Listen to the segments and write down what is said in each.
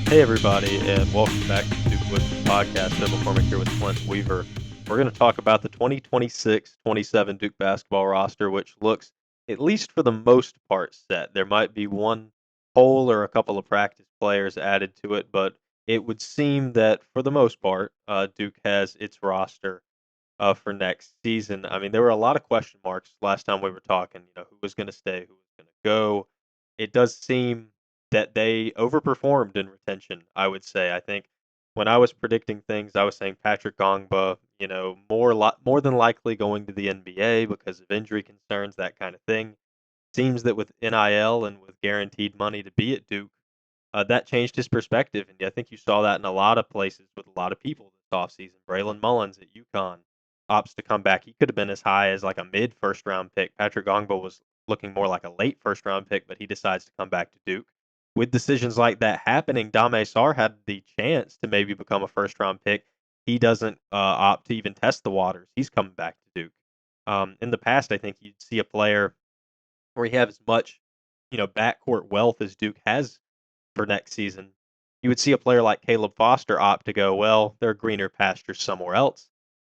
Hey, everybody, and welcome back to Duke Wisdom Podcast. Bill McCormick here with Clint Weaver. We're going to talk about the 2026-27 Duke basketball roster, which looks, at least for the most part, set. There might be one hole or a couple of practice players added to it, but it would seem that for the most part, Duke has its roster for next season. I mean, there were a lot of question marks last time we were talking. Who was going to stay, who was going to go. It does seem that they overperformed in retention. I would say. I think when I was predicting things, I was saying Patrick Gongba. More than likely going to the NBA because of injury concerns, that kind of thing. Seems that with NIL and with guaranteed money to be at Duke, that changed his perspective, and I think you saw that in a lot of places with a lot of people this offseason. Braylon Mullins at UConn opts to come back. He could have been as high as like a mid first round pick. Patrick Gongba was looking more like a late first round pick, but he decides to come back to Duke. With decisions like that happening, Dame Sar had the chance to maybe become a first round pick. He doesn't opt to even test the waters. He's coming back to Duke. In the past, I think you'd see a player where he has as much, backcourt wealth as Duke has for next season, you would see a player like Caleb Foster opt to go, well, there are greener pastures somewhere else.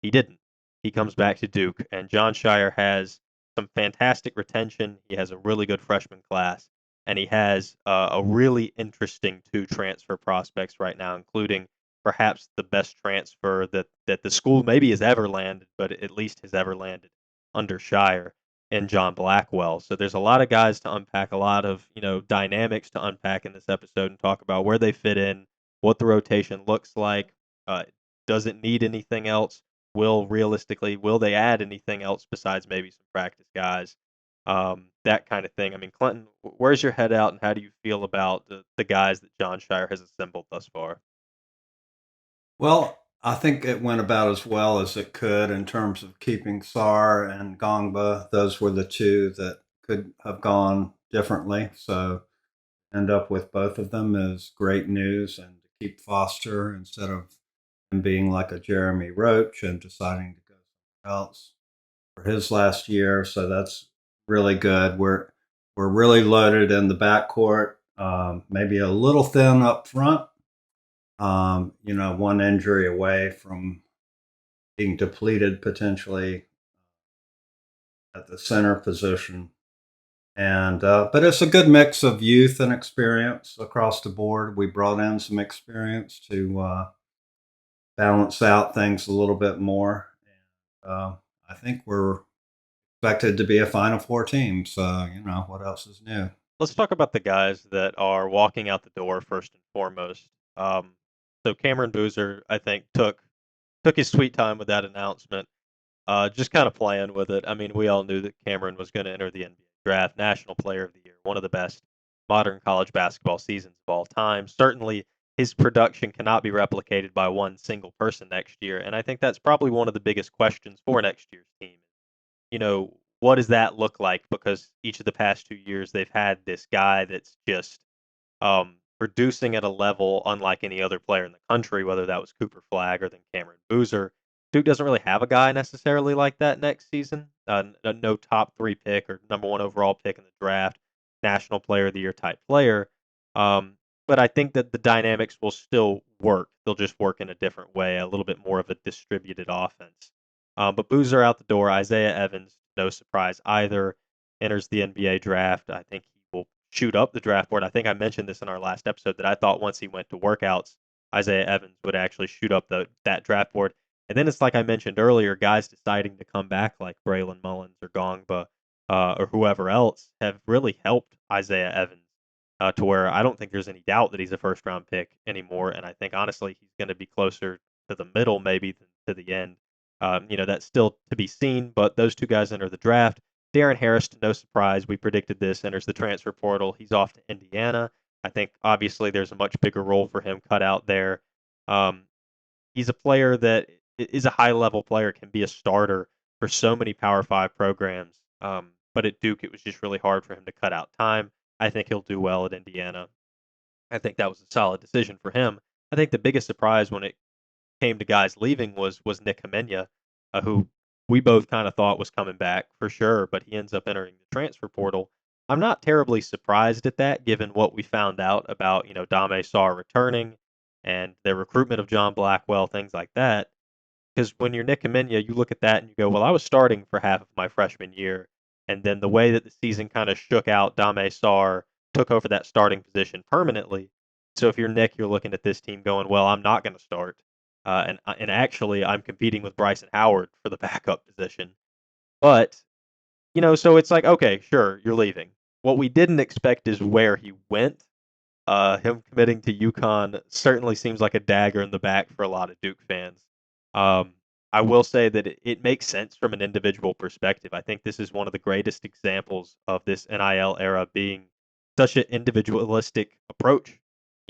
He didn't. He comes back to Duke, and John Shire has some fantastic retention. He has a really good freshman class, and he has a really interesting two transfer prospects right now, including perhaps the best transfer that the school maybe has ever landed, but at least has ever landed under Shire and John Blackwell. So there's a lot of guys to unpack, a lot of dynamics to unpack in this episode, and talk about where they fit in, what the rotation looks like. Uh, does it need anything else? Will they add anything else besides maybe some practice guys? That kind of thing. I mean, Clinton, where's your head out, and how do you feel about the guys that John Shire has assembled thus far? Well, I think it went about as well as it could in terms of keeping Sar and Gongba. Those were the two that could have gone differently. So end up with both of them is great news. And to keep Foster instead of him being like a Jeremy Roach and deciding to go somewhere else for his last year. So that's really good. We're really loaded in the backcourt. Maybe a little thin up front, one injury away from being depleted potentially at the center position. And but it's a good mix of youth and experience across the board. We brought in some experience to balance out things a little bit more. And I think we're expected to be a Final Four team. So what else is new? Let's talk about the guys that are walking out the door first and foremost. So Cameron Boozer, I think, took his sweet time with that announcement. Just kind of playing with it. I mean, we all knew that Cameron was going to enter the NBA draft, National Player of the Year, one of the best modern college basketball seasons of all time. Certainly, his production cannot be replicated by one single person next year, and I think that's probably one of the biggest questions for next year's team. What does that look like? Because each of the past 2 years, they've had this guy that's just producing at a level unlike any other player in the country, whether that was Cooper Flagg or then Cameron Boozer. Duke doesn't really have a guy necessarily like that next season. No top three pick or number one overall pick in the draft, national player of the year type player. Um, but I think that the dynamics will still work. They'll just work in a different way, a little bit more of a distributed offense. But Boozer out the door. Isaiah Evans, no surprise either, enters the NBA draft. I think he will shoot up the draft board. I think I mentioned this in our last episode that I thought once he went to workouts, Isaiah Evans would actually shoot up that draft board. And then it's like I mentioned earlier, guys deciding to come back like Braylon Mullins or Gongba or whoever else have really helped Isaiah Evans to where I don't think there's any doubt that he's a first round pick anymore. And I think honestly he's going to be closer to the middle maybe than to the end. That's still to be seen, but those two guys enter the draft. Darren Harris, to no surprise, we predicted this, enters the transfer portal. He's off to Indiana. I think obviously there's a much bigger role for him cut out there. Um, he's a player that is a high level player, can be a starter for so many Power Five programs. But at Duke, it was just really hard for him to cut out time. I think he'll do well at Indiana. I think that was a solid decision for him. I think the biggest surprise when it came to guys leaving was Nick Hamenya, who we both kind of thought was coming back for sure, but he ends up entering the transfer portal. I'm not terribly surprised at that, given what we found out about, Dame Sarr returning and their recruitment of John Blackwell, things like that. Because when you're Nick Amenya, you look at that and you go, well, I was starting for half of my freshman year. And then the way that the season kind of shook out, Dame Sarr took over that starting position permanently. So if you're Nick, you're looking at this team going, well, I'm not going to start. And actually, I'm competing with Bryson Howard for the backup position. But so it's like, okay, sure, you're leaving. What we didn't expect is where he went. Him committing to UConn certainly seems like a dagger in the back for a lot of Duke fans. Um, I will say that it makes sense from an individual perspective. I think this is one of the greatest examples of this NIL era being such an individualistic approach.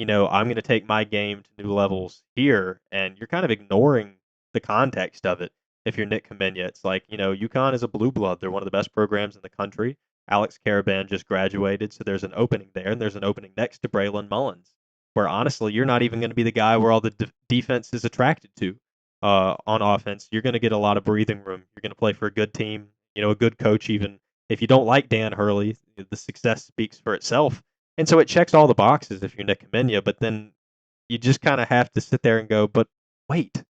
I'm going to take my game to new levels here, and you're kind of ignoring the context of it. If you're Nick Kamenya, it's like, UConn is a blue blood. They're one of the best programs in the country. Alex Caravan just graduated, so there's an opening there, and there's an opening next to Braylon Mullins, where honestly, you're not even going to be the guy where all the defense is attracted to on offense. You're going to get a lot of breathing room. You're going to play for a good team, a good coach, even if you don't like Dan Hurley, the success speaks for itself. And so it checks all the boxes if you're Nick Amenya, but then you just kind of have to sit there and go, but wait,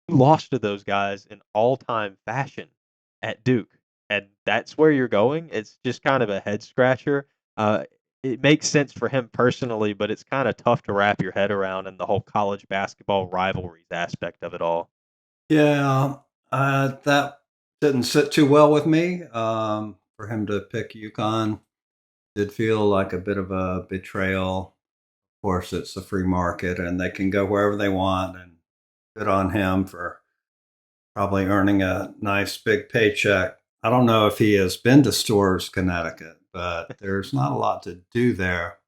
you lost to those guys in all-time fashion at Duke, and that's where you're going. It's just kind of a head scratcher. It makes sense for him personally, but it's kind of tough to wrap your head around in the whole college basketball rivalries aspect of it all. Yeah, that didn't sit too well with me. For him to pick UConn did feel like a bit of a betrayal. Of course, it's a free market and they can go wherever they want, and good on him for probably earning a nice big paycheck. I don't know if he has been to Storrs, Connecticut, but there's not a lot to do there.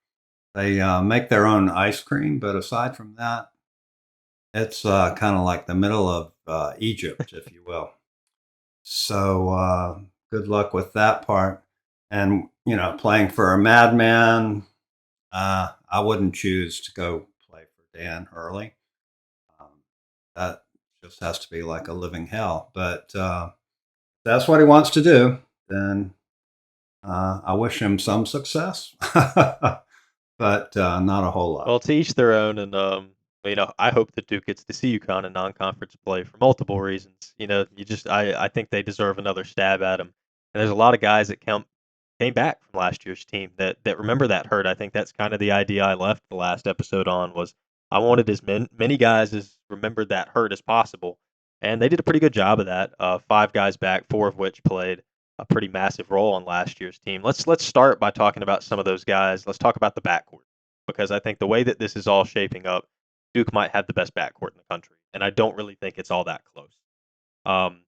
They make their own ice cream, but aside from that, it's kind of like the middle of Egypt, if you will. So good luck with that part. And, playing for a madman, I wouldn't choose to go play for Dan Hurley. That just has to be like a living hell. But that's what he wants to do. Then I wish him some success, but not a whole lot. Well, to each their own, and I hope that Duke gets to see UConn in non-conference play for multiple reasons. I think they deserve another stab at him. And there's a lot of guys that came back from last year's team that remember that hurt. I think that's kind of the idea I left the last episode on was I wanted as many guys as remembered that hurt as possible, and they did a pretty good job of that. Five guys back, four of which played a pretty massive role on last year's team. Let's start by talking about some of those guys. Let's talk about the backcourt because I think the way that this is all shaping up, Duke might have the best backcourt in the country, and I don't really think it's all that close. Um,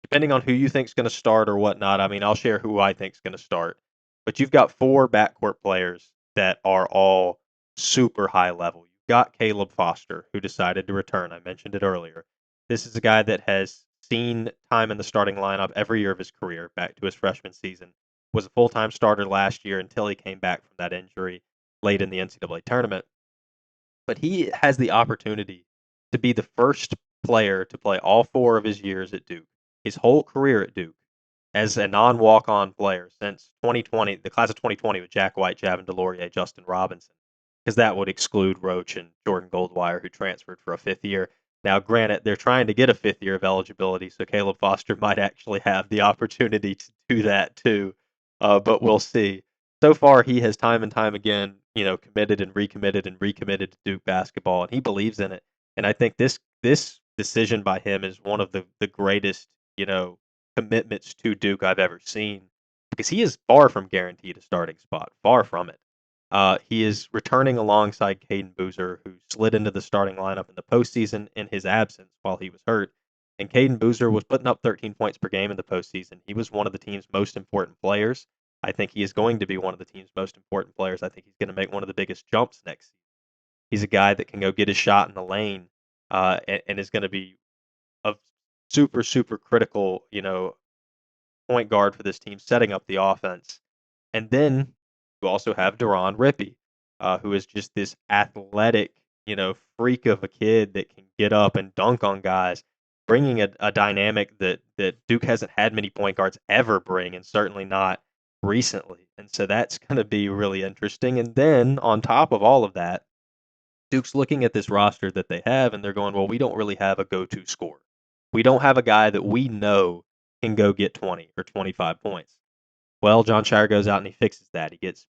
Depending on who you think's going to start or whatnot, I mean, I'll share who I think's going to start. But you've got four backcourt players that are all super high level. You've got Caleb Foster, who decided to return. I mentioned it earlier. This is a guy that has seen time in the starting lineup every year of his career, back to his freshman season. Was a full-time starter last year until he came back from that injury late in the NCAA tournament. But he has the opportunity to be the first player to play all four of his years at Duke, his whole career at Duke, as a non-walk-on player since 2020, the class of 2020 with Jack White, Javin DeLaurier, Justin Robinson, because that would exclude Roach and Jordan Goldwire, who transferred for a fifth year. Now, granted, they're trying to get a fifth year of eligibility, so Caleb Foster might actually have the opportunity to do that too, but we'll see. So far, he has time and time again, committed and recommitted to Duke basketball, and he believes in it. And I think this decision by him is one of the greatest, commitments to Duke I've ever seen because he is far from guaranteed a starting spot, far from it. He is returning alongside Caden Boozer, who slid into the starting lineup in the postseason in his absence while he was hurt. And Caden Boozer was putting up 13 points per game in the postseason. He was one of the team's most important players. I think he is going to be one of the team's most important players. I think he's going to make one of the biggest jumps next season. He's a guy that can go get his shot in the lane and is going to be a super, super critical, point guard for this team, setting up the offense. And then you also have Deron Rippey, who is just this athletic, freak of a kid that can get up and dunk on guys, bringing a dynamic that Duke hasn't had many point guards ever bring, and certainly not recently. And so that's going to be really interesting. And then on top of all of that, Duke's looking at this roster that they have and they're going, well, we don't really have a go to scorer. We don't have a guy that we know can go get 20 or 25 points. Well, John Shire goes out and he fixes that. He gets,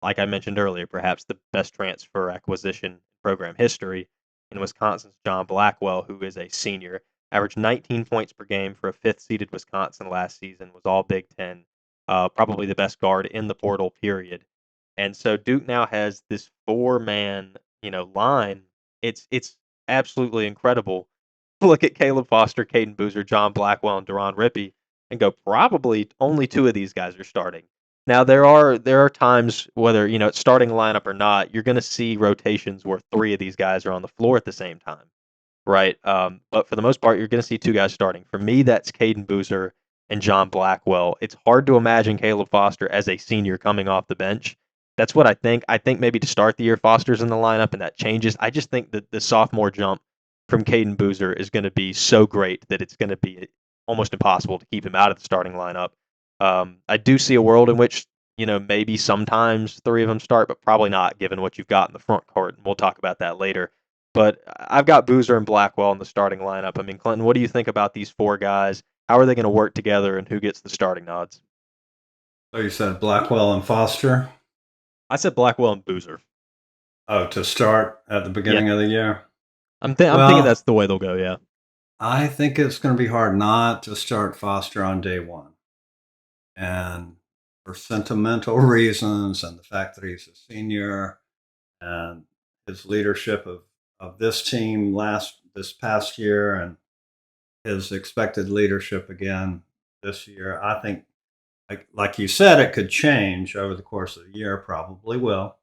like I mentioned earlier, perhaps the best transfer acquisition in program history in Wisconsin's John Blackwell, who is a senior, averaged 19 points per game for a fifth seeded Wisconsin last season, was all Big Ten, probably the best guard in the portal, period. And so Duke now has this four-man, line. It's absolutely incredible. Look at Caleb Foster, Caden Boozer, John Blackwell, and Deron Rippey, and go probably only two of these guys are starting. Now there are times whether it's starting lineup or not, you're going to see rotations where three of these guys are on the floor at the same time, right? But for the most part, you're going to see two guys starting. For me, that's Caden Boozer and John Blackwell. It's hard to imagine Caleb Foster as a senior coming off the bench. That's what I think. I think maybe to start the year, Foster's in the lineup and that changes. I just think that the sophomore jump from Caden Boozer is going to be so great that it's going to be almost impossible to keep him out of the starting lineup. I do see a world in which maybe sometimes three of them start, but probably not given what you've got in the front court. And we'll talk about that later. But I've got Boozer and Blackwell in the starting lineup. I mean, Clinton, what do you think about these four guys? How are they going to work together, and who gets the starting nods? So you said Blackwell and Foster. I said Blackwell and Boozer. Oh, to start at the Yeah, beginning of the year. I'm thinking Well, that's the way they'll go. Yeah. I think it's going to be hard not to start Foster on day one. And for sentimental reasons and the fact that he's a senior and his leadership of this team this past year and his expected leadership again this year, I think, like you said, it could change over the course of the year, probably will.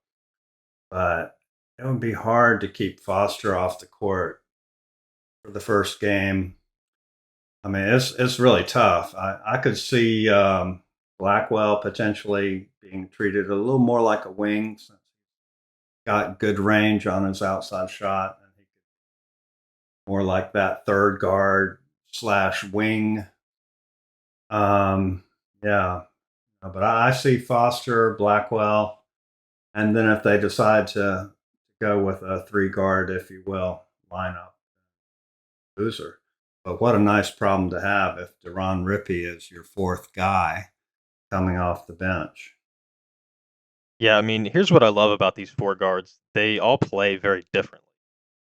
But it would be hard to keep Foster off the court for the first game. I mean, it's really tough. I could see Blackwell potentially being treated a little more like a wing since he's got good range on his outside shot, and he could more like that third guard slash wing. Yeah, but I see Foster, Blackwell, and then if they decide to go with a three guard, if you will, lineup, Boozer. But what a nice problem to have if Deron Rippey is your fourth guy coming off the bench. Yeah, I mean, here's what I love about these four guards. They all play very differently.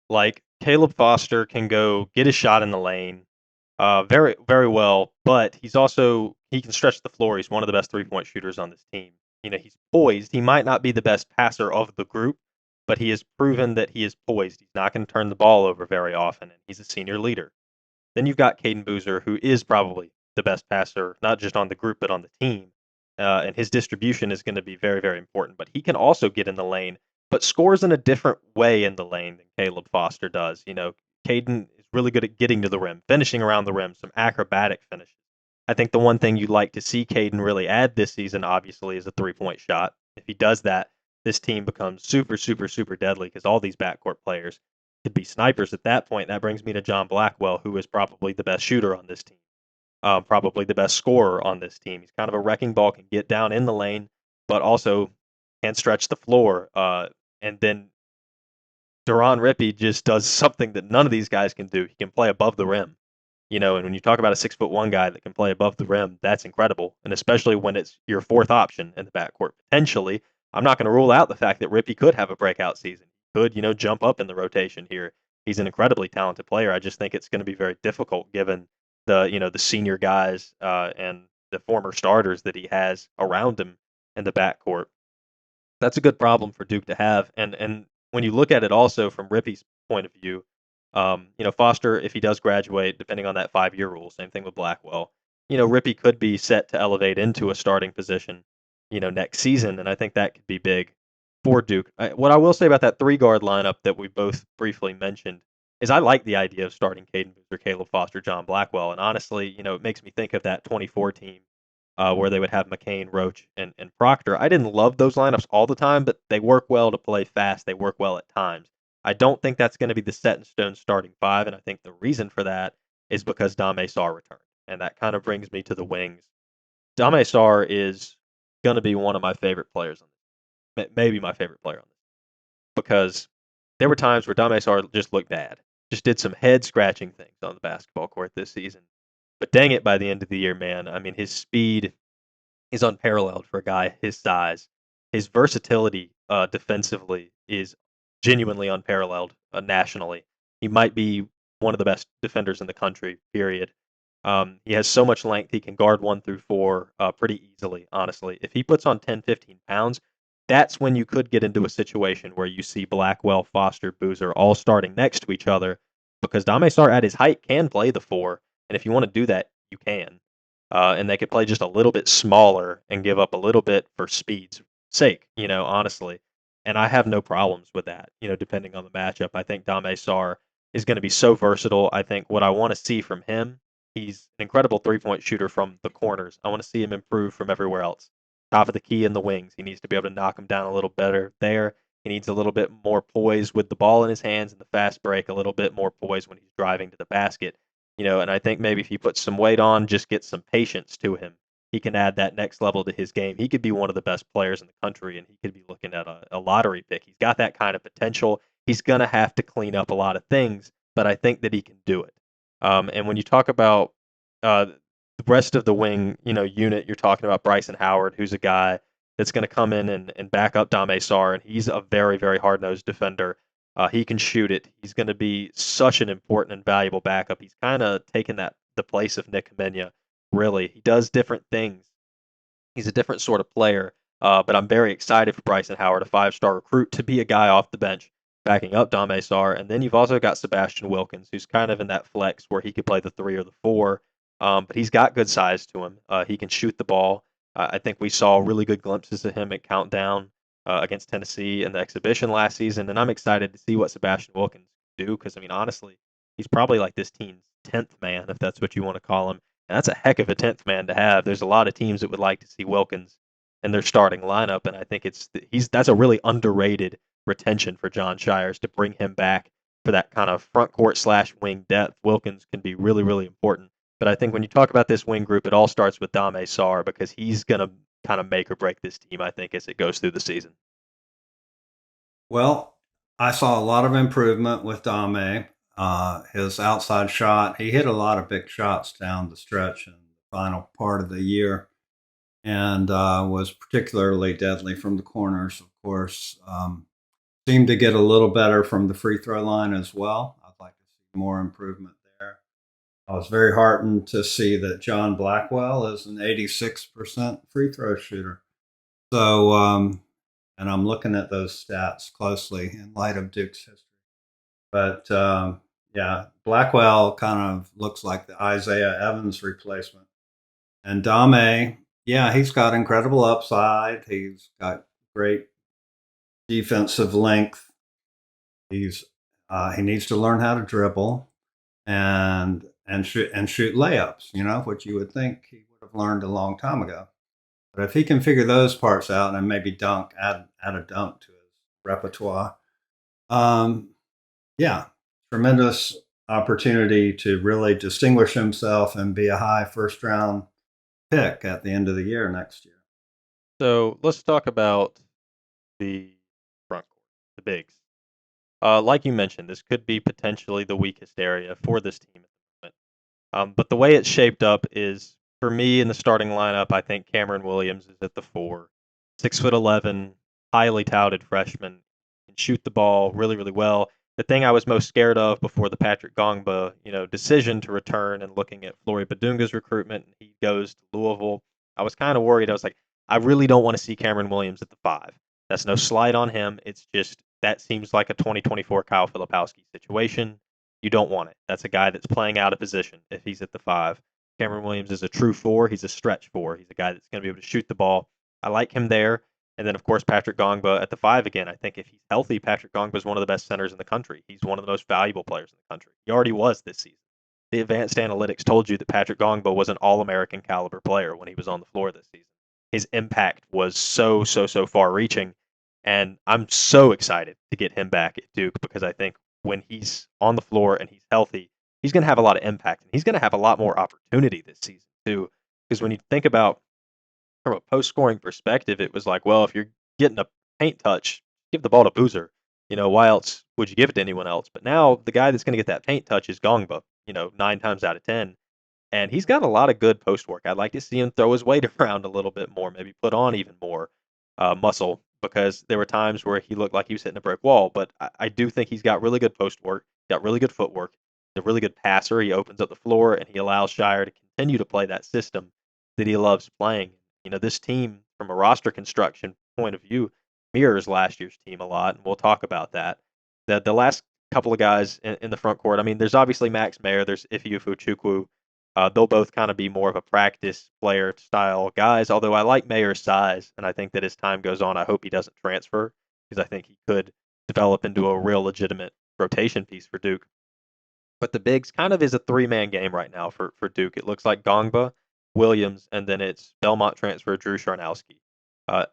Like Caleb Foster can go get a shot in the lane, very very well, but he can stretch the floor. He's one of the best 3-point shooters on this team. He's poised. He might not be the best passer of the group, but he has proven that he is poised. He's not going to turn the ball over very often, and he's a senior leader. Then you've got Caden Boozer, who is probably the best passer, not just on the group, but on the team. And his distribution is going to be very, very important. But he can also get in the lane, but scores in a different way in the lane than Caleb Foster does. Caden is really good at getting to the rim, finishing around the rim, some acrobatic finishes. I think the one thing you'd like to see Caden really add this season, obviously, is a 3-point shot. If he does that, this team becomes super, super, super deadly because all these backcourt players could be snipers at that point. That brings me to John Blackwell, who is probably the best shooter on this team, probably the best scorer on this team. He's kind of a wrecking ball, can get down in the lane, but also can stretch the floor. And then Deron Rippey just does something that none of these guys can do. He can play above the rim. And when you talk about a 6'1" guy that can play above the rim, that's incredible. And especially when it's your fourth option in the backcourt, potentially. I'm not going to rule out the fact that Rippey could have a breakout season. He could, jump up in the rotation here. He's an incredibly talented player. I just think it's going to be very difficult given the senior guys and the former starters that he has around him in the backcourt. That's a good problem for Duke to have. And when you look at it also from Rippey's point of view, Foster, if he does graduate, depending on that 5-year rule, same thing with Blackwell, Rippey could be set to elevate into a starting position, next season. And I think that could be big for Duke. What I will say about that 3-guard lineup that we both briefly mentioned is I like the idea of starting Caden Boozer, Caleb Foster, John Blackwell. And honestly, it makes me think of that 24 team where they would have McCain, Roach, and Proctor. I didn't love those lineups all the time, but they work well to play fast. They work well at times. I don't think that's going to be the set in stone starting five, and I think the reason for that is because Dame Sarr returned. And that kind of brings me to the wings. Dame Sarr is going to be one of my favorite players on this, maybe my favorite player on this, because there were times where Dame Sar just looked bad, just did some head scratching things on the basketball court this season. But dang it, by the end of the year, man, I mean, his speed is unparalleled for a guy his size. His versatility defensively is genuinely unparalleled nationally. He might be one of the best defenders in the country, period. He has so much length, he can guard 1 through 4 pretty easily, honestly. If he puts on 10, 15 pounds, that's when you could get into a situation where you see Blackwell, Foster, Boozer all starting next to each other because Dame Sar at his height can play the 4. And if you want to do that, you can. And they could play just a little bit smaller and give up a little bit for speed's sake, honestly. And I have no problems with that, depending on the matchup. I think Dame Sar is going to be so versatile. I think what I want to see from him, he's an incredible 3-point shooter from the corners. I want to see him improve from everywhere else. Top of the key in the wings. He needs to be able to knock him down a little better there. He needs a little bit more poise with the ball in his hands and the fast break, a little bit more poise when he's driving to the basket. And I think maybe if he puts some weight on, just get some patience to him, he can add that next level to his game. He could be one of the best players in the country, and he could be looking at a lottery pick. He's got that kind of potential. He's going to have to clean up a lot of things, but I think that he can do it. And when you talk about the rest of the wing, unit, you're talking about Bryson Howard, who's a guy that's going to come in and back up Dame Sar, and he's a very, very hard-nosed defender. He can shoot it. He's going to be such an important and valuable backup. He's kind of taken the place of Nick Menya. Really, he does different things. He's a different sort of player. But I'm very excited for Bryson Howard, a 5-star recruit, to be a guy off the bench backing up Dame Sar. And then you've also got Sebastian Wilkins, who's kind of in that flex where he could play the 3 or the 4. But he's got good size to him. He can shoot the ball. I think we saw really good glimpses of him at Countdown against Tennessee in the exhibition last season, and I'm excited to see what Sebastian Wilkins do because, I mean, honestly, he's probably like this team's 10th man, if that's what you want to call him. And that's a heck of a 10th man to have. There's a lot of teams that would like to see Wilkins in their starting lineup, and I think that's a really underrated retention for John Shires to bring him back for that kind of front court / wing depth. Wilkins can be really, really important. But I think when you talk about this wing group, it all starts with Dame Sar because he's going to kind of make or break this team, I think, as it goes through the season. Well, I saw a lot of improvement with Dame. His outside shot, he hit a lot of big shots down the stretch in the final part of the year and was particularly deadly from the corners, of course. Seemed to get a little better from the free throw line as well. I'd like to see more improvement there. I was very heartened to see that John Blackwell is an 86% free throw shooter. So, and I'm looking at those stats closely in light of Duke's history. But yeah, Blackwell kind of looks like the Isaiah Evans replacement. And Dame, yeah, he's got incredible upside. He's got great defensive length. He needs to learn how to dribble and shoot layups. Which you would think he would have learned a long time ago. But if he can figure those parts out and maybe add a dunk to his repertoire, um, yeah, tremendous opportunity to really distinguish himself and be a high first round pick at the end of the year next year. So let's talk about the front court, the bigs. Like you mentioned, this could be potentially the weakest area for this team at the moment. But the way it's shaped up is, for me in the starting lineup, I think Cameron Williams is at the 4. 6'11", highly touted freshman, can shoot the ball really, really well. The thing I was most scared of before the Patrick Gongba, decision to return and looking at Flory Badunga's recruitment, and he goes to Louisville, I was kind of worried. I was like, I really don't want to see Cameron Williams at the 5. That's no slight on him. It's just that seems like a 2024 Kyle Filipowski situation. You don't want it. That's a guy that's playing out of position if he's at the 5. Cameron Williams is a true 4. He's a stretch 4. He's a guy that's going to be able to shoot the ball. I like him there. And then, of course, Patrick Gongba at the 5 again. I think if he's healthy, Patrick Gongba is one of the best centers in the country. He's one of the most valuable players in the country. He already was this season. The advanced analytics told you that Patrick Gongba was an All-American caliber player when he was on the floor this season. His impact was so far-reaching. And I'm so excited to get him back at Duke because I think when he's on the floor and he's healthy, he's going to have a lot of impact. And he's going to have a lot more opportunity this season, too. Because when you think about from a post scoring perspective, it was like, well, if you're getting a paint touch, give the ball to Boozer. Why else would you give it to anyone else? But now the guy that's going to get that paint touch is Gongba. 9 times out of 10, and he's got a lot of good post work. I'd like to see him throw his weight around a little bit more, maybe put on even more muscle, because there were times where he looked like he was hitting a brick wall. But I do think he's got really good post work, got really good footwork. He's a really good passer. He opens up the floor and he allows Shire to continue to play that system that he loves playing. This team, from a roster construction point of view, mirrors last year's team a lot, and we'll talk about that. The last couple of guys in the front court, I mean, there's obviously Max Mayer, there's Ifeanyi Chukwu. They'll both kind of be more of a practice player style guys, although I like Mayer's size, and I think that as time goes on, I hope he doesn't transfer, because I think he could develop into a real legitimate rotation piece for Duke. But the bigs kind of is a three-man game right now for Duke. It looks like Gongba, Williams, and then it's Belmont transfer Drew Sharnowski.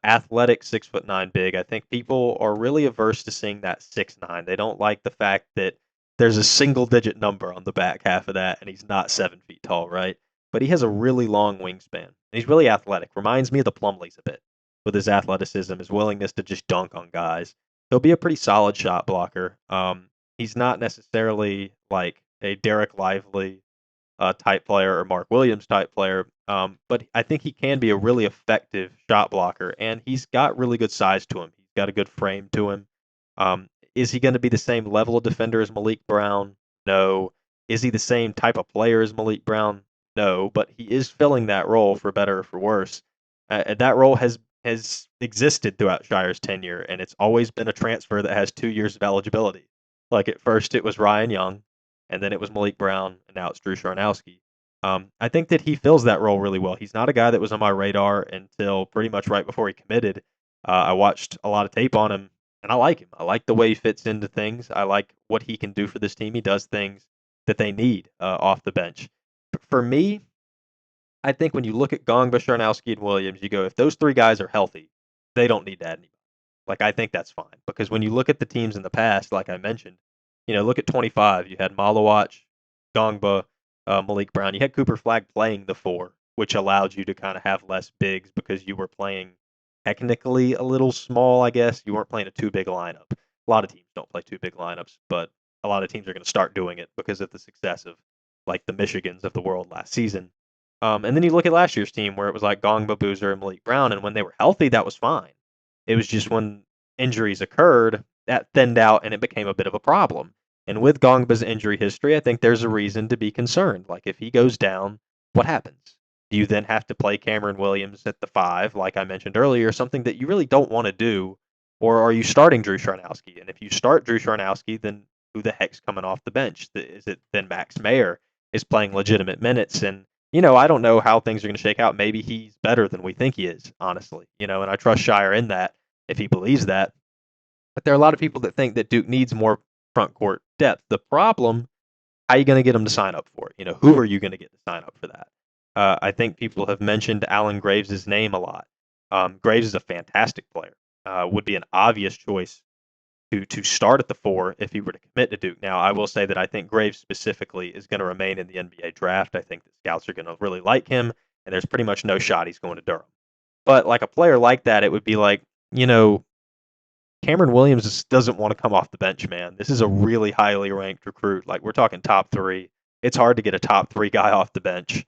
Athletic 6'9" big. I think people are really averse to seeing that 6'9". They don't like the fact that there's a single-digit number on the back half of that, and he's not 7 feet tall, right? But he has a really long wingspan, and he's really athletic. Reminds me of the Plumlees a bit with his athleticism, his willingness to just dunk on guys. He'll be a pretty solid shot blocker. He's not necessarily like a Derek Lively type player or Mark Williams type player, but I think he can be a really effective shot blocker, and he's got really good size to him. He's got a good frame to him. Is he going to be the same level of defender as Malik Brown? No. Is he the same type of player as Malik Brown? No, but he is filling that role for better or for worse. That role has existed throughout Shire's tenure, and it's always been a transfer that has 2 years of eligibility. Like at first it was Ryan Young, and then it was Malik Brown, and now it's Drew Sharnowski. I think that he fills that role really well. He's not a guy that was on my radar until pretty much right before he committed. I watched a lot of tape on him, and I like him. I like the way he fits into things. I like what he can do for this team. He does things that they need off the bench. For me, I think when you look at Gongba, Sharnowski, and Williams, you go, if those three guys are healthy, they don't need to add anybody. Like, I think that's fine. Because when you look at the teams in the past, like I mentioned, look at 25. You had Malawach, Gongba, Malik Brown. You had Cooper Flagg playing the four, which allowed you to kind of have less bigs because you were playing technically a little small, I guess. You weren't playing a too big lineup. A lot of teams don't play too big lineups, but a lot of teams are going to start doing it because of the success of like the Michigans of the world last season. And then you look at last year's team where it was like Gongba, Boozer, and Malik Brown, and when they were healthy, that was fine. It was just when injuries occurred, that thinned out and it became a bit of a problem. And with Gongba's injury history, I think there's a reason to be concerned. Like if he goes down, what happens? Do you then have to play Cameron Williams at the 5, like I mentioned earlier, something that you really don't want to do? Or are you starting Drew Sharnowski? And if you start Drew Sharnowski, then who the heck's coming off the bench? Is it then Max Mayer is playing legitimate minutes? And I don't know how things are going to shake out. Maybe he's better than we think he is, honestly. And I trust Shire in that if he believes that. But there are a lot of people that think that Duke needs more front court depth. The problem, how are you going to get them to sign up for it? Who are you going to get to sign up for that? I think people have mentioned Alan Graves' name a lot. Graves is a fantastic player. Would be an obvious choice to start at the 4 if he were to commit to Duke. Now, I will say that I think Graves specifically is going to remain in the NBA draft. I think the scouts are going to really like him, and there's pretty much no shot he's going to Durham. But like a player like that, it would be like, Cameron Williams doesn't want to come off the bench, man. This is a really highly ranked recruit. Like we're talking top 3. It's hard to get a top 3 guy off the bench.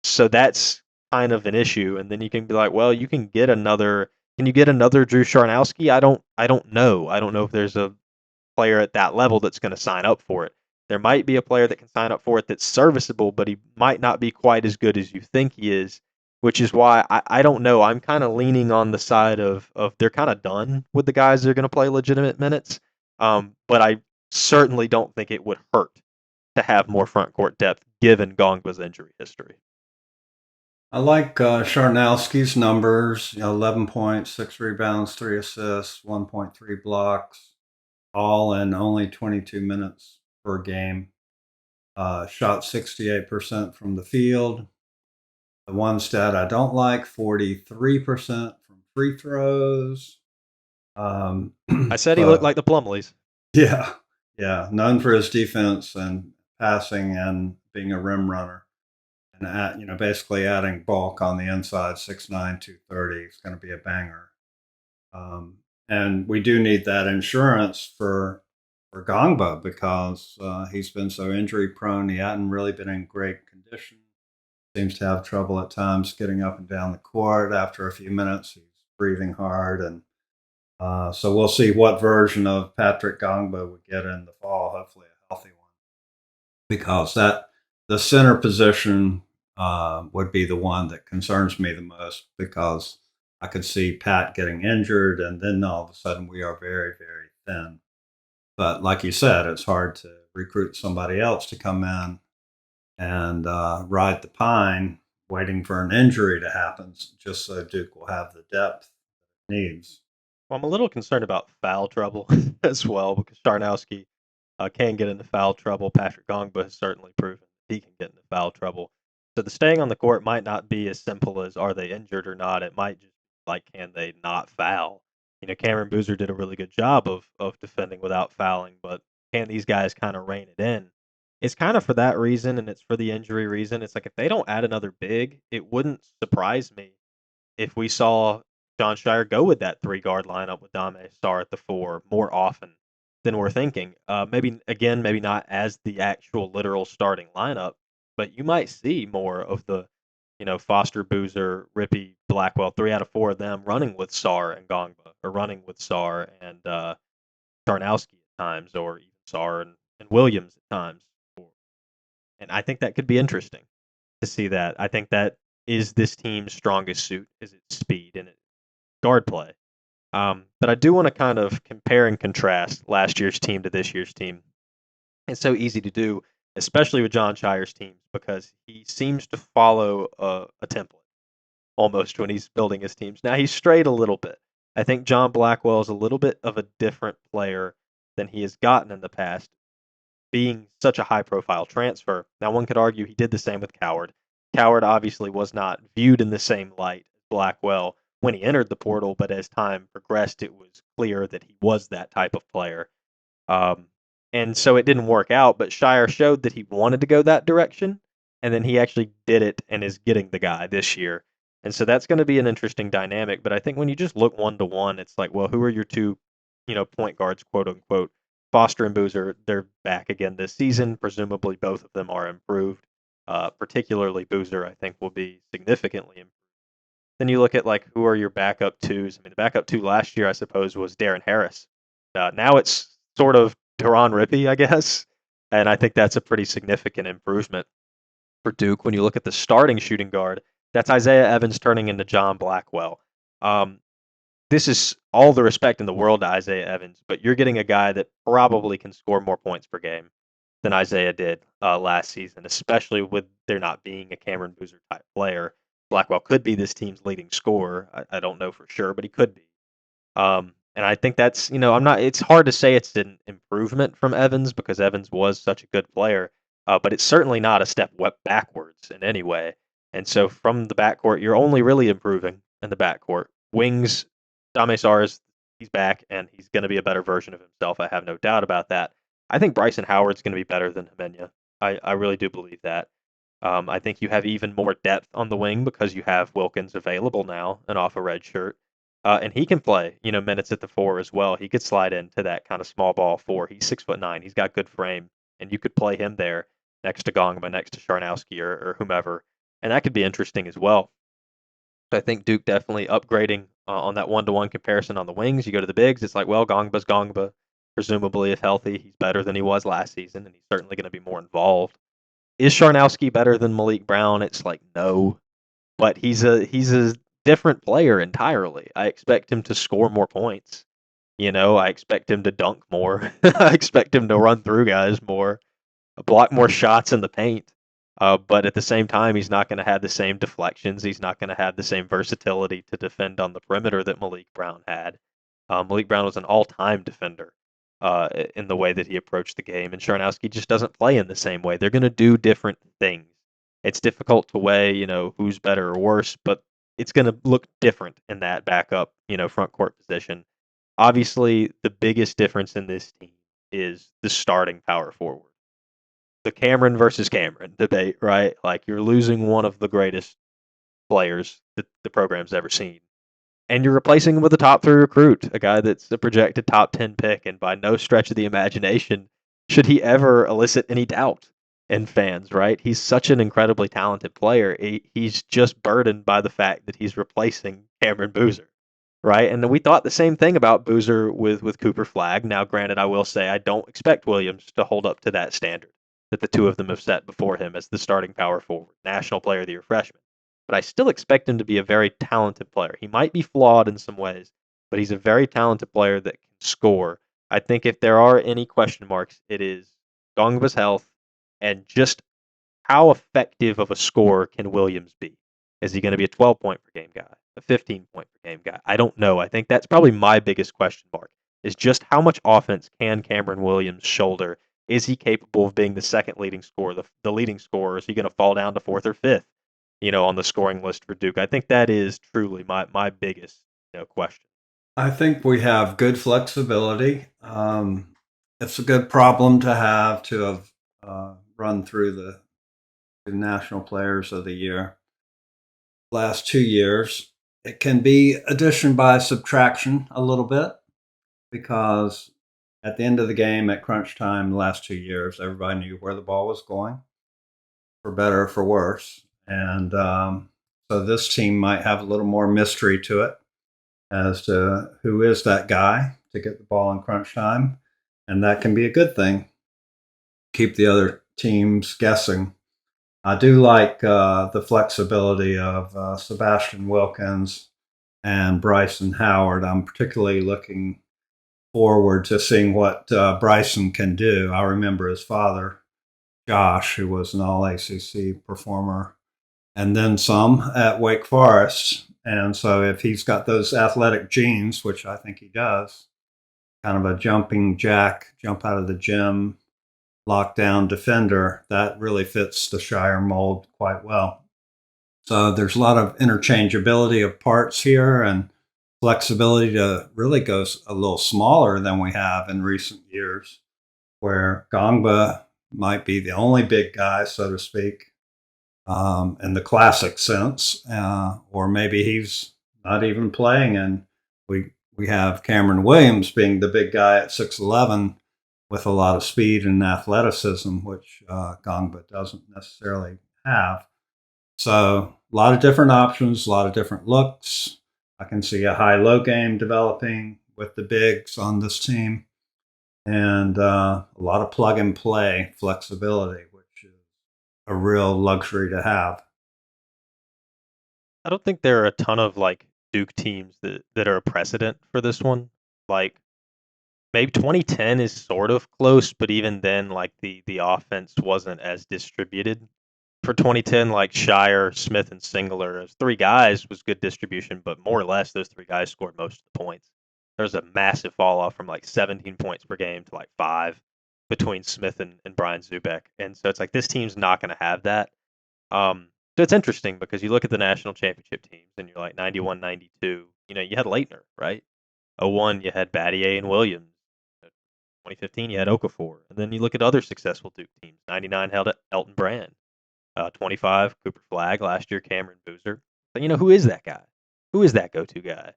So that's kind of an issue. And then you can be like, well, you can get another. Can you get another Drew Sharnowski? I don't know. I don't know if there's a player at that level that's going to sign up for it. There might be a player that can sign up for it that's serviceable, but he might not be quite as good as you think he is, which is why I don't know. I'm kind of leaning on the side of they're kind of done with the guys that are going to play legitimate minutes. But I certainly don't think it would hurt to have more front court depth given Gongba's injury history. I like Sharnowski's numbers, 11 points, 6 rebounds, 3 assists, 1.3 blocks, all in only 22 minutes per game. Shot 68% from the field. The one stat I don't like, 43% from free throws. I said he looked like the Plumlees. Yeah, yeah. Known for his defense and passing and being a rim runner. and basically adding bulk on the inside, 6'9", 230 is going to be a banger. And we do need that insurance for Gongba because he's been so injury prone. He hadn't really been in great condition. Seems to have trouble at times getting up and down the court. After a few minutes, he's breathing hard, and so we'll see what version of Patrick Gongba we get in the fall. Hopefully, a healthy one, because that the center position would be the one that concerns me the most, because I could see Pat getting injured, and then all of a sudden we are very, very thin. But like you said, it's hard to recruit somebody else to come in and ride the pine, waiting for an injury to happen, just so Duke will have the depth it needs. Well, I'm a little concerned about foul trouble as well because Darnowski can get into foul trouble. Patrick Gongba has certainly proven he can get into foul trouble. So the staying on the court might not be as simple as are they injured or not. It might just be like can they not foul? Cameron Boozer did a really good job of defending without fouling, but can these guys kind of rein it in? It's kind of for that reason, and it's for the injury reason. It's like if they don't add another big, it wouldn't surprise me if we saw John Shire go with that three guard lineup with Dame Star at the four more often than we're thinking. Maybe again, maybe not as the actual literal starting lineup, but you might see more of the, Foster, Boozer, Rippy, Blackwell, 3 out of 4 of them running with Sar and Gongba, or running with Sar and Tarnowski at times, or even Sar and Williams at times. And I think that could be interesting to see that. I think that is this team's strongest suit is its speed and its guard play. But I do want to kind of compare and contrast last year's team to this year's team. It's so easy to do, especially with John Shire's teams, because he seems to follow a template almost when he's building his teams. Now he's strayed a little bit. I think John Blackwell is a little bit of a different player than he has gotten in the past, being such a high profile transfer. Now, one could argue he did the same with Coward. Coward obviously was not viewed in the same light as Blackwell when he entered the portal, but as time progressed, it was clear that he was that type of player. Um, and so it didn't work out, but Shire showed that he wanted to go that direction, and then he actually did it and is getting the guy this year. And so that's going to be an interesting dynamic. But I think when you just look 1-to-1, it's like, well, who are your two, point guards, quote unquote? Foster and Boozer, they're back again this season. Presumably, both of them are improved. Particularly Boozer, I think, will be significantly improved. Then you look at like who are your backup twos. I mean, the backup two last year, I suppose, was Darren Harris. Now it's sort of Teron Rippey, I guess, and I think that's a pretty significant improvement for Duke. When you look at the starting shooting guard, that's Isaiah Evans turning into John Blackwell. Um, this is all the respect in the world to Isaiah Evans, but you're getting a guy that probably can score more points per game than Isaiah did last season, especially with there not being a Cameron Boozer type player. Blackwell could be this team's leading scorer. I don't know for sure, but he could be. And I think that's, I'm not, it's hard to say it's an improvement from Evans because Evans was such a good player, but it's certainly not a step backwards in any way. And so from the backcourt, you're only really improving in the backcourt. Wings, Dame Sars, he's back and he's going to be a better version of himself. I have no doubt about that. I think Bryson Howard's going to be better than Himenia. I really do believe that. I think you have even more depth on the wing because you have Wilkins available now and off a red shirt. And he can play, minutes at the four as well. He could slide into that kind of small ball four. He's 6'9". He's got good frame, and you could play him there next to Gongba, next to Sharnowski or whomever, and that could be interesting as well. So I think Duke definitely upgrading on that 1-to-1 comparison on the wings. You go to the bigs, it's like, well, Gongba's Gongba. Presumably, if healthy, he's better than he was last season, and he's certainly going to be more involved. Is Sharnowski better than Malik Brown? It's like no, but he's a different player entirely. I expect him to score more points. I expect him to dunk more. I expect him to run through guys more, block more shots in the paint. But at the same time, he's not going to have the same deflections. He's not going to have the same versatility to defend on the perimeter that Malik Brown had. Malik Brown was an all-time defender in the way that he approached the game, and Sharnowski just doesn't play in the same way. They're going to do different things. It's difficult to weigh, who's better or worse, but it's going to look different in that backup, front court position. Obviously, the biggest difference in this team is the starting power forward. the Cameron versus Cameron debate, right? Like you're losing one of the greatest players that the program's ever seen. And you're replacing him with a top three recruit, a guy that's a projected top 10 pick. And by no stretch of the imagination should he ever elicit any doubt in fans, right? He's such an incredibly talented player. He's just burdened by the fact that he's replacing Cameron Boozer, right? And we thought the same thing about Boozer with Cooper Flag. Now, granted, I will say I don't expect Williams to hold up to that standard that the two of them have set before him as the starting power forward, National Player of the Year freshman. But I still expect him to be a very talented player. He might be flawed in some ways, but he's a very talented player that can score. I think if there are any question marks, it is Gongba's health and just how effective of a scorer can Williams be? Is he going to be a 12-point per game guy, a 15-point per game guy? I don't know. I think that's probably my biggest question mark is just how much offense can Cameron Williams shoulder? Is he capable of being the second leading scorer, the leading scorer? Is he going to fall down to fourth or fifth, on the scoring list for Duke? I think that is truly my biggest, question. I think we have good flexibility. It's a good problem to have run through the national players of the year last 2 years. It can be addition by subtraction a little bit because at the end of the game at crunch time the last 2 years, everybody knew where the ball was going, for better or for worse. And so this team might have a little more mystery to it as to who is that guy to get the ball in crunch time. And that can be a good thing. Keep the other teams guessing. I do like the flexibility of Sebastian Wilkins and Bryson Howard. I'm particularly looking forward to seeing what Bryson can do. I remember his father, Josh, who was an all ACC performer, and then some at Wake Forest. And so if he's got those athletic genes, which I think he does, kind of a jumping jack, jump out of the gym, lockdown defender, that really fits the Shire mold quite well. So there's a lot of interchangeability of parts here and flexibility to really go a little smaller than we have in recent years, where Gongba might be the only big guy, so to speak, in the classic sense, or maybe he's not even playing, and we have Cameron Williams being the big guy at 6'11", with a lot of speed and athleticism, which Gongba doesn't necessarily have. So a lot of different options, a lot of different looks. I can see a high-low game developing with the bigs on this team, and a lot of plug-and-play flexibility, which is a real luxury to have. I don't think there are a ton of like Duke teams that are a precedent for this one. Like maybe 2010 is sort of close, but even then, like the offense wasn't as distributed. For 2010, like Shire, Smith, and Singler as three guys was good distribution, but more or less those three guys scored most of the points. There was a massive fall off from like 17 points per game to like 5 between Smith and Brian Zubek. And so it's like this team's not going to have that. So it's interesting because you look at the national championship teams and you're like 91, 92. You had Leitner, right? 01, you had Battier and Williams. 2015, you had Okafor. And then you look at other successful Duke teams. 99 held Elton Brand. 25, Cooper Flag. Last year, Cameron Boozer. But, who is that guy? Who is that go-to guy?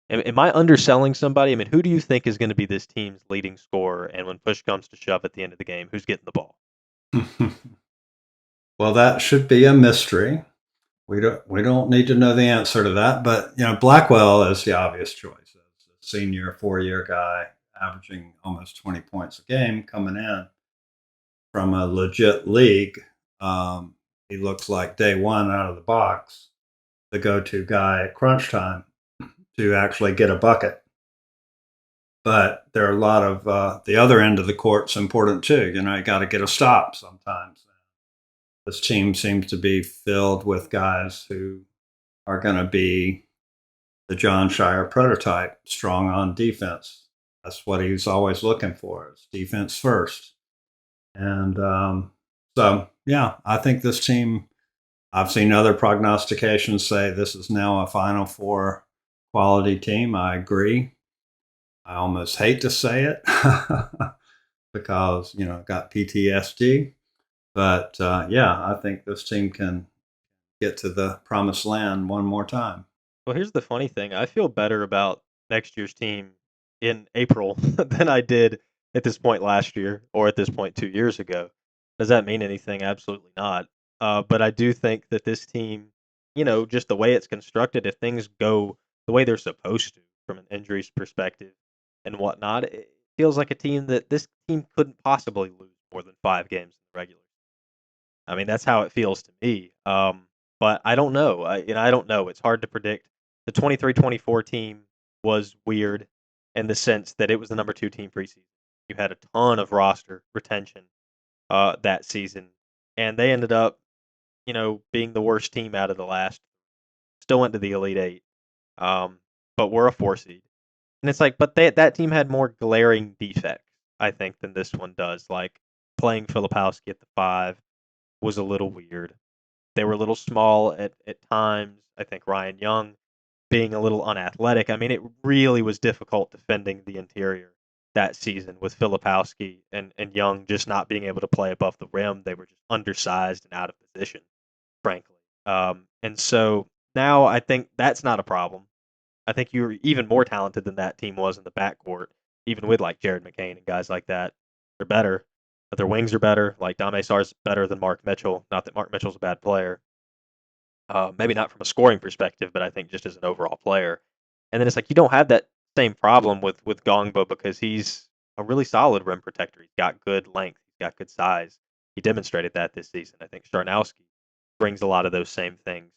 Am I underselling somebody? I mean, who do you think is going to be this team's leading scorer? And when push comes to shove at the end of the game, who's getting the ball? Well, that should be a mystery. We don't need to know the answer to that, but Blackwell is the obvious choice. As a senior 4-year guy, averaging almost 20 points a game, coming in from a legit league. He looks like day one out of the box, the go-to guy at crunch time to actually get a bucket. But there are a lot of the other end of the court's important too. You got to get a stop sometimes. This team seems to be filled with guys who are going to be the John Shire prototype, strong on defense. That's what he's always looking for, is defense first. And so, yeah, I think this team, I've seen other prognostications say this is now a Final Four quality team. I agree. I almost hate to say it because, got PTSD. But yeah, I think this team can get to the promised land one more time. Well, here's the funny thing. I feel better about next year's team in April than I did at this point last year or at this point 2 years ago. Does that mean anything? Absolutely not. But I do think that this team, just the way it's constructed, if things go the way they're supposed to from an injuries perspective and whatnot, it feels like a team that this team couldn't possibly lose more than 5 games in the regular. I mean, that's how it feels to me. But I don't know. I don't know. It's hard to predict. The 23-24 team was weird in the sense that it was the number 2 team preseason. You had a ton of roster retention that season, and they ended up, being the worst team out of the last. Still went to the Elite Eight, um, but we're a 4 seed. And it's like, but that team had more glaring defects, I think, than this one does. Like playing Filipowski at the 5 was a little weird. They were a little small at times. I think Ryan Young being a little unathletic. I mean, it really was difficult defending the interior that season with Filipowski and Young just not being able to play above the rim. They were just undersized and out of position, frankly. And so now I think that's not a problem. I think you're even more talented than that team was in the backcourt, even with like Jared McCain and guys like that. They're better, but their wings are better. Like Dame Sar's better than Mark Mitchell. Not that Mark Mitchell's a bad player, maybe not from a scoring perspective, but I think just as an overall player. And then it's like you don't have that same problem with Gongbo because he's a really solid rim protector. He's got good length. He's got good size. He demonstrated that this season. I think Starnowski brings a lot of those same things.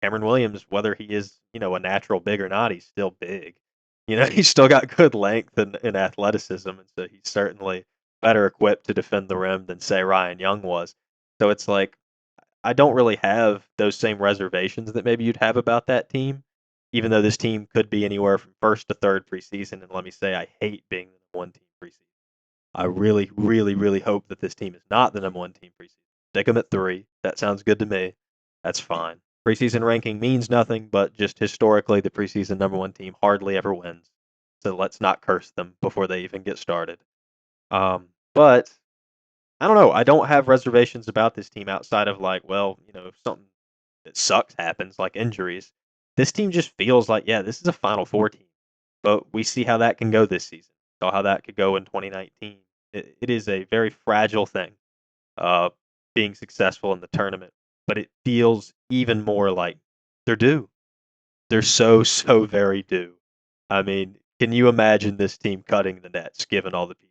Cameron Williams, whether he is a natural big or not, he's still big. He's still got good length and athleticism, and so he's certainly better equipped to defend the rim than say Ryan Young was. So it's like I don't really have those same reservations that maybe you'd have about that team, even though this team could be anywhere from first to third preseason. And let me say, I hate being the number 1 team preseason. I really, really, really hope that this team is not the number 1 team preseason. Stick them at 3. That sounds good to me. That's fine. Preseason ranking means nothing, but just historically, the preseason number 1 team hardly ever wins. So let's not curse them before they even get started. But I don't know. I don't have reservations about this team outside of like, well, if something that sucks happens, like injuries. This team just feels like, yeah, this is a Final Four team. But we see how that can go this season. Saw how that could go in 2019. It is a very fragile thing, uh, being successful in the tournament. But it feels even more like they're due. They're so, so very due. I mean, can you imagine this team cutting the nets given all the pieces?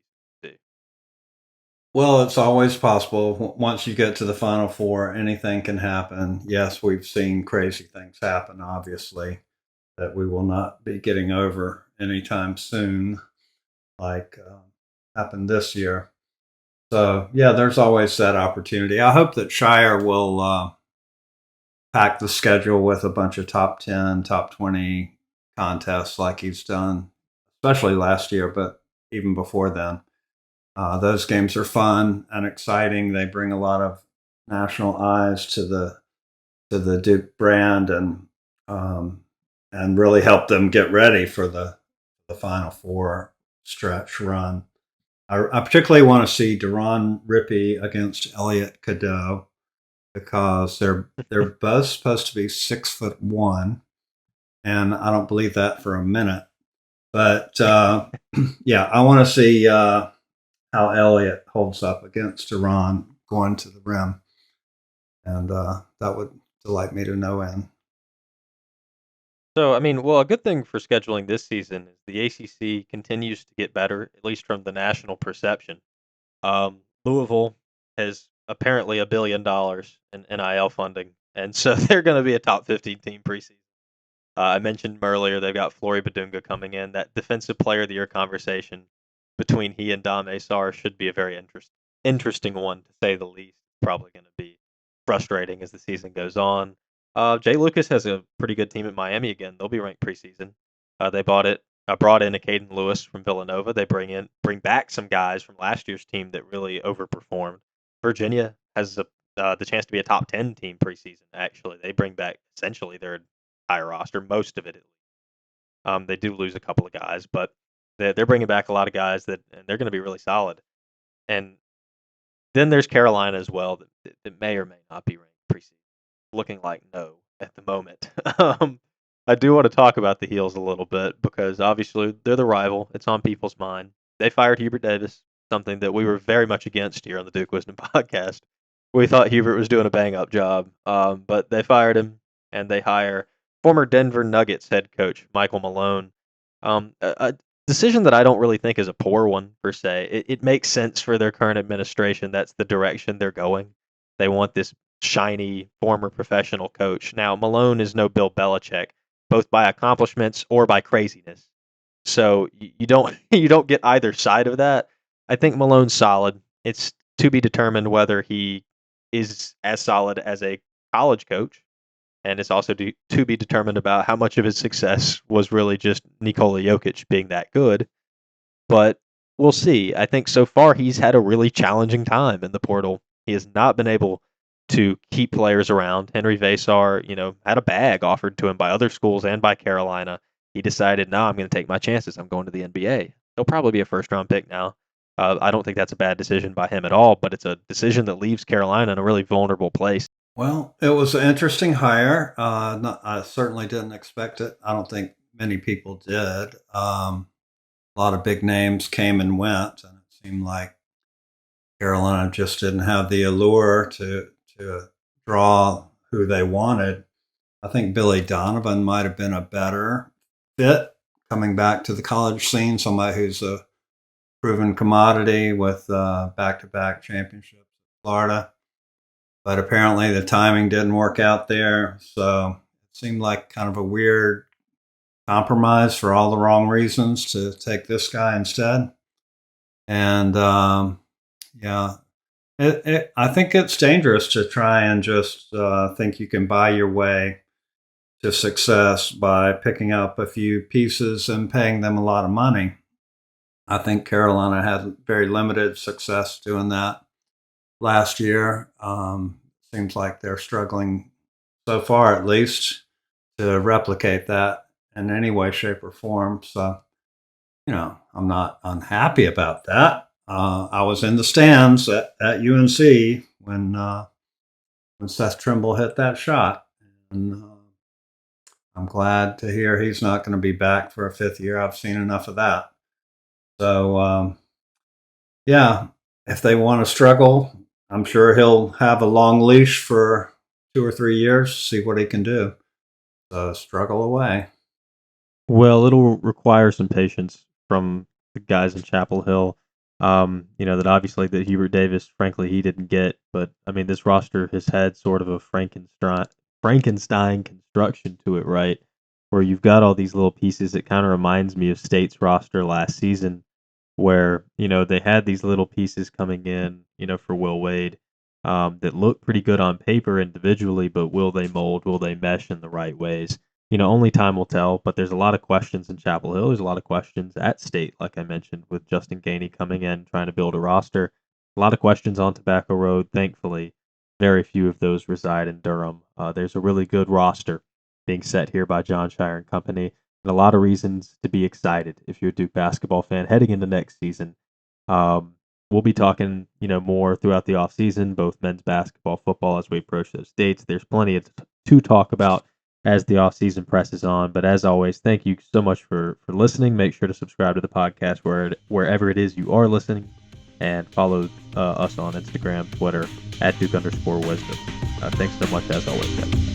Well, it's always possible. Once you get to the Final Four, anything can happen. Yes, we've seen crazy things happen, obviously, that we will not be getting over anytime soon, like happened this year. So, yeah, there's always that opportunity. I hope that Shire will pack the schedule with a bunch of top 10, top 20 contests like he's done, especially last year, but even before then. Those games are fun and exciting. They bring a lot of national eyes to the Duke brand and really help them get ready for the Final Four stretch run. I particularly want to see Deron Rippey against Elliot Cadeau because they're both supposed to be 6'1", and I don't believe that for a minute. But yeah, I want to see how Elliott holds up against Iran going to the rim, and that would delight me to no end. So, I mean, well, a good thing for scheduling this season is the ACC continues to get better, at least from the national perception. Louisville has apparently $1 billion in NIL funding, and so they're going to be a top 15 team preseason. I mentioned earlier they've got Flory Badunga coming in. That defensive player of the year conversation between he and Dame Sar should be a very interesting one to say the least. Probably going to be frustrating as the season goes on. Jay Lucas has a pretty good team at Miami again. They'll be ranked preseason. They brought in a Caden Lewis from Villanova. They bring back some guys from last year's team that really overperformed. Virginia has the chance to be a top 10 team preseason. Actually, they bring back essentially their entire roster, most of it at least. They do lose a couple of guys, but they're bringing back a lot of guys and they're going to be really solid. And Then there's Carolina as well that may or may not be ranked preseason. Looking like no at the moment. I do want to talk about the Heels a little bit because obviously they're the rival. It's on people's mind. They fired Hubert Davis, something that we were very much against here on the Duke Wisdom podcast. We thought Hubert was doing a bang up job, but they fired him and they hire former Denver Nuggets head coach Michael Malone. A decision that I don't really think is a poor one per se. It makes sense for their current administration. That's the direction they're going. They want this shiny former professional coach. Now Malone is no Bill Belichick, both by accomplishments or by craziness. So you don't you don't get either side of that. I think Malone's solid. It's to be determined whether he is as solid as a college coach, and it's also to be determined about how much of his success was really just Nikola Jokic being that good. But we'll see. I think so far he's had a really challenging time in the portal. He has not been able to keep players around. Henry Vasar, had a bag offered to him by other schools and by Carolina. He decided, no, I'm going to take my chances. I'm going to the NBA. He'll probably be a first round pick now. I don't think that's a bad decision by him at all, but it's a decision that leaves Carolina in a really vulnerable place. Well, it was an interesting hire. I certainly didn't expect it. I don't think many people did. A lot of big names came and went, and it seemed like Carolina just didn't have the allure to draw who they wanted. I think Billy Donovan might have been a better fit coming back to the college scene, somebody who's a proven commodity with back-to-back championships in Florida. But apparently the timing didn't work out there. So it seemed like kind of a weird compromise for all the wrong reasons to take this guy instead. And yeah, I think it's dangerous to try and just think you can buy your way to success by picking up a few pieces and paying them a lot of money. I think Carolina had very limited success doing that last year. Seems like they're struggling so far, at least, to replicate that in any way, shape, or form. So, I'm not unhappy about that. I was in the stands at UNC when Seth Trimble hit that shot, and I'm glad to hear he's not going to be back for a fifth year. I've seen enough of that. So, yeah, if they want to struggle, I'm sure he'll have a long leash for 2 or 3 years, see what he can do. So struggle away. Well, it'll require some patience from the guys in Chapel Hill. That obviously that Hubert Davis, frankly, he didn't get. But I mean, this roster has had sort of a Frankenstein construction to it, right? Where you've got all these little pieces. It kind of reminds me of State's roster last season, where they had these little pieces coming in, for Will Wade, that look pretty good on paper individually, but will they mold? Will they mesh in the right ways? Only time will tell, but there's a lot of questions in Chapel Hill. There's a lot of questions at State, like I mentioned, with Justin Gainey coming in, trying to build a roster. A lot of questions on Tobacco Road. Thankfully, very few of those reside in Durham. There's a really good roster being set here by John Shire and company, and a lot of reasons to be excited if you're a Duke basketball fan heading into next season. We'll be talking, more throughout the offseason, both men's basketball, football, as we approach those dates. There's plenty to talk about as the offseason presses on. But as always, thank you so much for listening. Make sure to subscribe to the podcast wherever it is you are listening, and follow us on Instagram, Twitter, @Duke_Wisdom. Thanks so much, as always, guys.